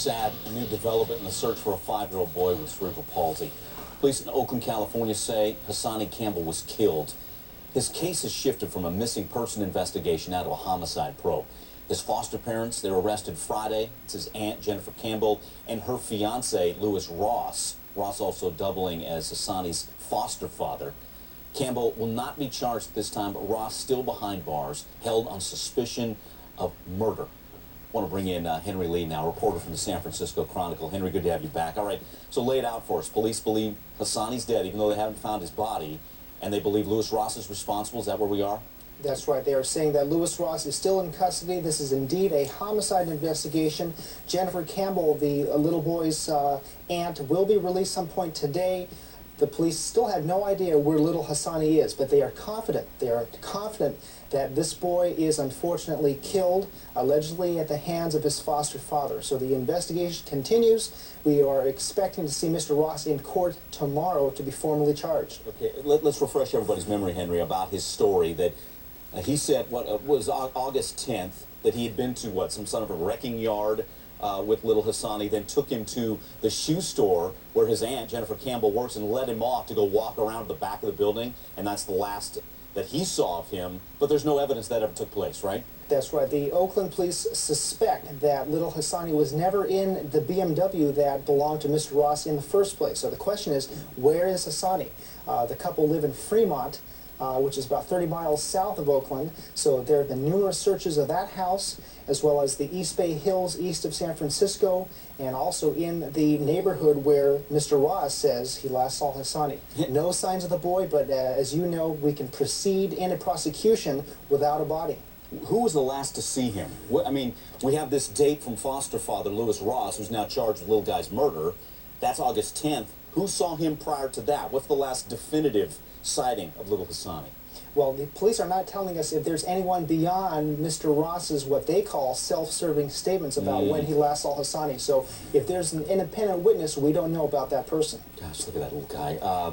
sad, a new development in the search for a 5-year-old boy with cerebral palsy. Police in Oakland, California say Hasanni Campbell was killed. His case has shifted from a missing person investigation now to a homicide probe. His foster parents, they were arrested Friday. It's his aunt, Jennifer Campbell, and her fiance, Lewis Ross. Ross also doubling as Hasanni's foster father. Campbell will not be charged this time, but Ross still behind bars, held on suspicion of murder. I want to bring in Henry Lee now, reporter from the San Francisco Chronicle. Henry, good to have you back. All right, so lay it out for us. Police believe Hasanni's dead, even though they haven't found his body, and they believe Lewis Ross is responsible. Is that where we are? That's right. They are saying that Lewis Ross is still in custody. This is indeed a homicide investigation. Jennifer Campbell, the little boy's aunt, will be released some point today. The police still have no idea where little Hasanni is, but they are confident. They are confident that this boy is unfortunately killed, allegedly at the hands of his foster father. So the investigation continues. We are expecting to see Mr. Ross in court tomorrow to be formally charged. Okay, let's refresh everybody's memory, Henry, about his story that he said, was August 10th, that he had been to, some sort of a wrecking yard with little Hasanni, then took him to the shoe store where his aunt, Jennifer Campbell, works, and led him off to go walk around the back of the building, and that's the last that he saw of him, but there's no evidence that ever took place, right? That's right. The Oakland police suspect that little Hasanni was never in the BMW that belonged to Mr. Ross in the first place. So the question is, where is Hasanni? The couple live in Fremont, which is about 30 miles south of Oakland. So there have been numerous searches of that house, as well as the East Bay Hills east of San Francisco, and also in the neighborhood where Mr. Ross says he last saw Hasanni. No signs of the boy, but as you know, we can proceed in a prosecution without a body. Who was the last to see him? I mean, we have this date from foster father Lewis Ross, who's now charged with little guy's murder. That's August 10th. Who saw him prior to that? What's the last definitive sighting of little Hasanni? Well, the police are not telling us if there's anyone beyond Mr. Ross's what they call self-serving statements about when he last saw Hasanni. So if there's an independent witness, we don't know about that person. Gosh, look at that little guy.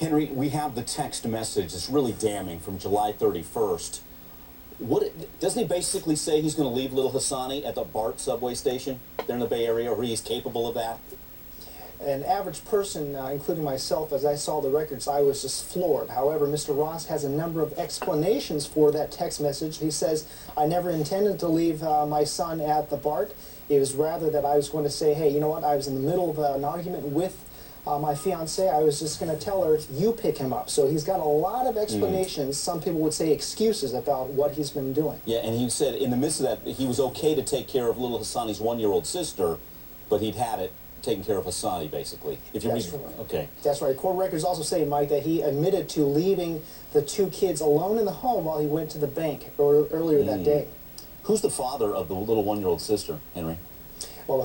Henry, we have the text message. It's really damning from July 31st. Doesn't he basically say he's going to leave little Hasanni at the BART subway station there in the Bay Area, or he's capable of that? An average person, including myself, as I saw the records, I was just floored. However, Mr. Ross has a number of explanations for that text message. He says, I never intended to leave my son at the BART. It was rather that I was going to say, hey, you know what, I was in the middle of an argument with my fiancée. I was just going to tell her, you pick him up. So he's got a lot of explanations. Some people would say excuses about what he's been doing. Yeah, and he said in the midst of that, he was okay to take care of little Hasanni's 1-year-old sister, but he'd had it taking care of Hasanni, basically. If you That's read, right. Okay. That's right. Court records also say, Mike, that he admitted to leaving the two kids alone in the home while he went to the bank earlier that day. Who's the father of the little 1-year-old sister, Henry? Well,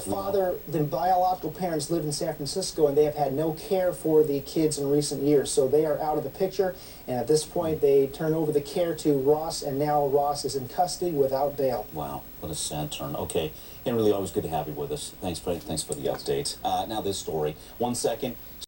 the biological parents live in San Francisco, and they have had no care for the kids in recent years. So they are out of the picture, and at this point, they turn over the care to Ross, and now Ross is in custody without bail. Wow, what a sad turn. Okay, Henry Lee, always good to have you with us. Thanks for the update. Now this story. 1 second.